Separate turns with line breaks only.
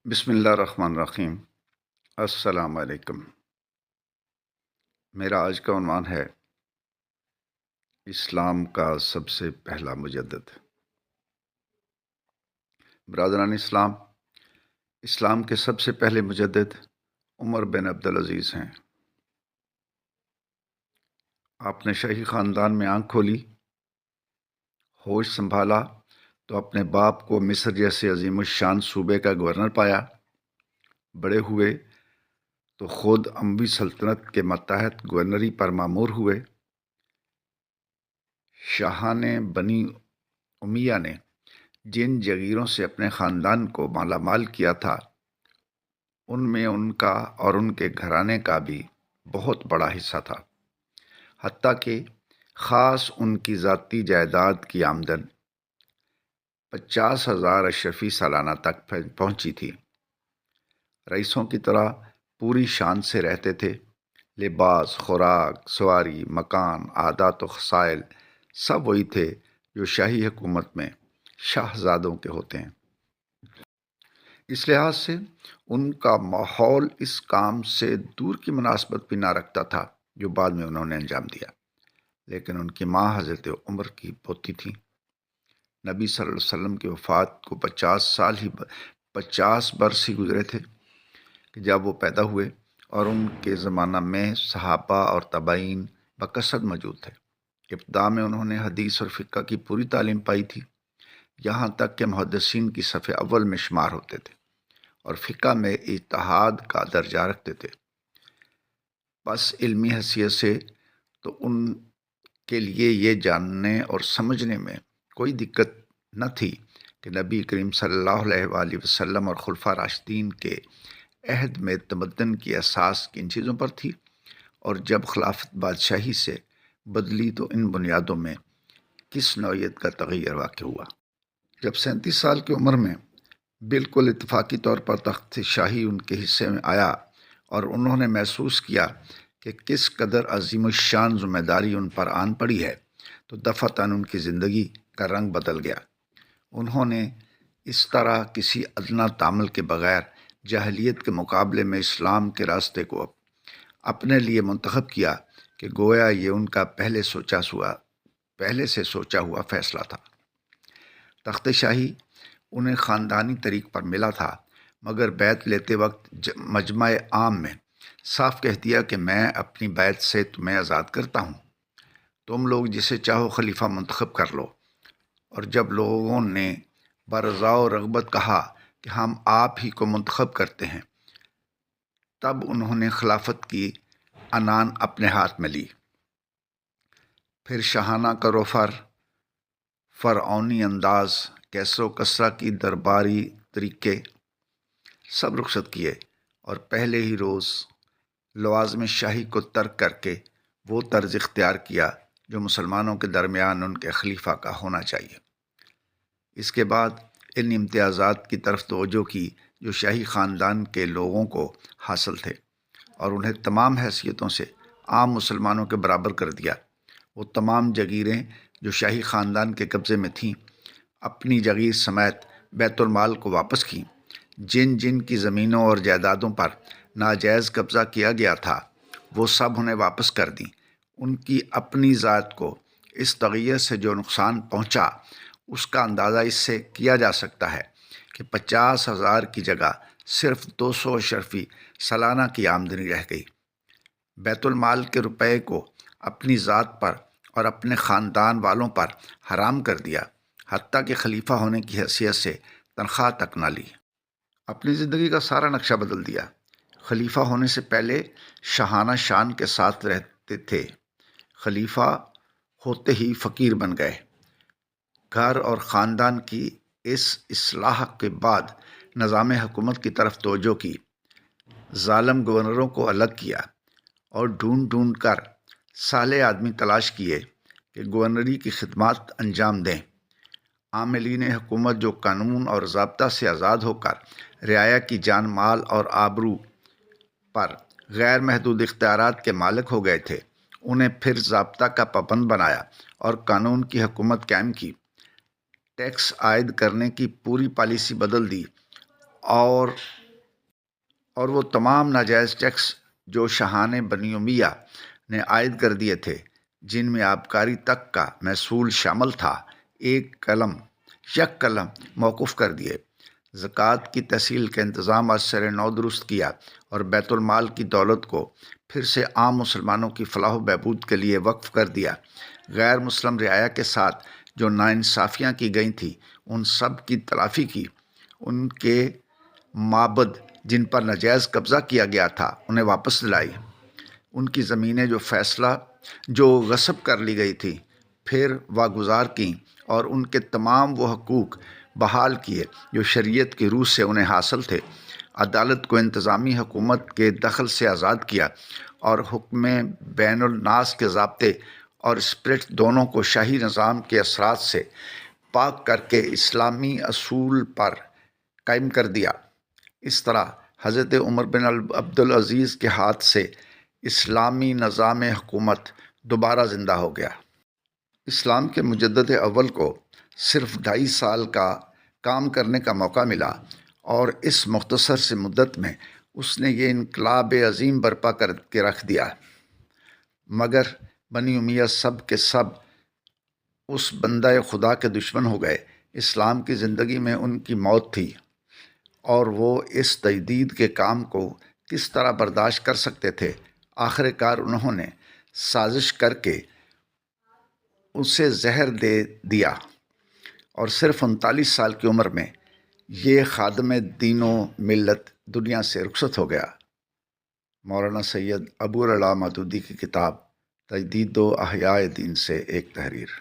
بسم اللہ الرحمن الرحیم۔ السلام علیکم۔ میرا آج کا عنوان ہے اسلام کا سب سے پہلا مجدد۔ برادران اسلام، اسلام کے سب سے پہلے مجدد عمر بن عبدالعزیز ہیں۔ آپ نے شاہی خاندان میں آنکھ کھولی، ہوش سنبھالا تو اپنے باپ کو مصر جیسے عظیم الشان صوبے کا گورنر پایا۔ بڑے ہوئے تو خود اموی سلطنت کے ماتحت گورنری پر مامور ہوئے۔ شاہان بنی امیہ نے جن جگیروں سے اپنے خاندان کو مالا مال کیا تھا، ان میں ان کا اور ان کے گھرانے کا بھی بہت بڑا حصہ تھا، حتیٰ کہ خاص ان کی ذاتی جائیداد کی آمدن 50,000 اشرفی سالانہ تک پہنچی تھی۔ رئیسوں کی طرح پوری شان سے رہتے تھے۔ لباس، خوراک، سواری، مکان، عادات و خصائل سب وہی تھے جو شاہی حکومت میں شاہزادوں کے ہوتے ہیں۔ اس لحاظ سے ان کا ماحول اس کام سے دور کی مناسبت بھی نہ رکھتا تھا جو بعد میں انہوں نے انجام دیا۔ لیکن ان کی ماں حضرت عمر کی پوتی تھیں۔ نبی صلی اللہ علیہ وسلم کی وفات کو 50 برس ہی گزرے تھے کہ جب وہ پیدا ہوئے، اور ان کے زمانہ میں صحابہ اور تابعین بکثرت موجود تھے۔ ابتدا میں انہوں نے حدیث اور فقہ کی پوری تعلیم پائی تھی، یہاں تک کہ محدثین کی صف اول میں شمار ہوتے تھے اور فقہ میں اجتہاد کا درجہ رکھتے تھے۔ بس علمی حیثیت سے تو ان کے لیے یہ جاننے اور سمجھنے میں کوئی دقت نہ تھی کہ نبی کریم صلی اللہ علیہ وآلہ وسلم اور خلفاء راشدین کے عہد میں تمدن کی اساس کن چیزوں پر تھی، اور جب خلافت بادشاہی سے بدلی تو ان بنیادوں میں کس نوعیت کا تغیر واقع ہوا۔ جب 37 سال کی عمر میں بالکل اتفاقی طور پر تخت شاہی ان کے حصے میں آیا اور انہوں نے محسوس کیا کہ کس قدر عظیم الشان ذمہ داری ان پر آن پڑی ہے، تو دفعتاً ان کی زندگی کا رنگ بدل گیا۔ انہوں نے اس طرح کسی ادنیٰ تعامل کے بغیر جاہلیت کے مقابلے میں اسلام کے راستے کو اپنے لیے منتخب کیا کہ گویا یہ ان کا پہلے سے سوچا ہوا فیصلہ تھا۔ تخت شاہی انہیں خاندانی طریق پر ملا تھا، مگر بیعت لیتے وقت مجمع عام میں صاف کہہ دیا کہ میں اپنی بیعت سے تمہیں آزاد کرتا ہوں، تم لوگ جسے چاہو خلیفہ منتخب کر لو۔ اور جب لوگوں نے برضا و رغبت کہا کہ ہم آپ ہی کو منتخب کرتے ہیں، تب انہوں نے خلافت کی عنان اپنے ہاتھ میں لی۔ پھر شاہانہ کروفر، فرعونی انداز، کیسر و کسریٰ کی درباری طریقے سب رخصت کیے، اور پہلے ہی روز لوازم شاہی کو ترک کر کے وہ طرز اختیار کیا جو مسلمانوں کے درمیان ان کے خلیفہ کا ہونا چاہیے۔ اس کے بعد ان امتیازات کی طرف توجہ کی جو شاہی خاندان کے لوگوں کو حاصل تھے، اور انہیں تمام حیثیتوں سے عام مسلمانوں کے برابر کر دیا۔ وہ تمام جگیریں جو شاہی خاندان کے قبضے میں تھیں، اپنی جگیر سمیت بیت المال کو واپس کیں۔ جن جن کی زمینوں اور جائیدادوں پر ناجائز قبضہ کیا گیا تھا، وہ سب انہیں واپس کر دیں۔ ان کی اپنی ذات کو اس تغیر سے جو نقصان پہنچا، اس کا اندازہ اس سے کیا جا سکتا ہے کہ 50,000 کی جگہ صرف 200 اشرفی سالانہ کی آمدنی رہ گئی۔ بیت المال کے روپے کو اپنی ذات پر اور اپنے خاندان والوں پر حرام کر دیا، حتیٰ کہ خلیفہ ہونے کی حیثیت سے تنخواہ تک نہ لی۔ اپنی زندگی کا سارا نقشہ بدل دیا۔ خلیفہ ہونے سے پہلے شاہانہ شان کے ساتھ رہتے تھے، خلیفہ ہوتے ہی فقیر بن گئے۔ گھر اور خاندان کی اس اصلاح کے بعد نظام حکومت کی طرف توجہ کی، ظالم گورنروں کو الگ کیا اور ڈھونڈ ڈھونڈ کر صالح آدمی تلاش کیے کہ گورنری کی خدمات انجام دیں۔ عاملین حکومت جو قانون اور ضابطہ سے آزاد ہو کر رعایا کی جان مال اور آبرو پر غیر محدود اختیارات کے مالک ہو گئے تھے، انہیں پھر ضابطہ کا پابند بنایا اور قانون کی حکومت قائم کی۔ ٹیکس عائد کرنے کی پوری پالیسی بدل دی اور وہ تمام ناجائز ٹیکس جو شاہان بنی امیہ نے عائد کر دیے تھے، جن میں آبکاری تک کا محصول شامل تھا، یک قلم موقوف کر دیے۔ زکوٰۃ کی تحصیل کا انتظام از سر نو درست کیا اور بیت المال کی دولت کو پھر سے عام مسلمانوں کی فلاح و بہبود کے لیے وقف کر دیا۔ غیر مسلم رعایا کے ساتھ جو ناانصافیاں کی گئی تھیں، ان سب کی تلافی کی۔ ان کے معبد جن پر ناجائز قبضہ کیا گیا تھا انہیں واپس دلائی۔ ان کی زمینیں جو غصب کر لی گئی تھیں پھر واگزار کیں اور ان کے تمام وہ حقوق بحال کیے جو شریعت کی روح سے انہیں حاصل تھے۔ عدالت کو انتظامی حکومت کے دخل سے آزاد کیا اور حکم بین الناس کے ضابطے اور اسپرٹ دونوں کو شاہی نظام کے اثرات سے پاک کر کے اسلامی اصول پر قائم کر دیا۔ اس طرح حضرت عمر بن عبدالعزیز کے ہاتھ سے اسلامی نظام حکومت دوبارہ زندہ ہو گیا۔ اسلام کے مجدد اول کو صرف 2.5 سال کا کام کرنے کا موقع ملا اور اس مختصر سی مدت میں اس نے یہ انقلاب عظیم برپا کر کے رکھ دیا۔ مگر بنی امیہ سب کے سب اس بندہ خدا کے دشمن ہو گئے۔ اسلام کی زندگی میں ان کی موت تھی اور وہ اس تجدید کے کام کو کس طرح برداشت کر سکتے تھے؟ آخر کار انہوں نے سازش کر کے اسے زہر دے دیا اور صرف 39 سال کی عمر میں یہ خادم دین و ملت دنیا سے رخصت ہو گیا۔ مولانا سید ابو العلا مودودی کی کتاب تجدید و احیاء دین سے ایک تحریر۔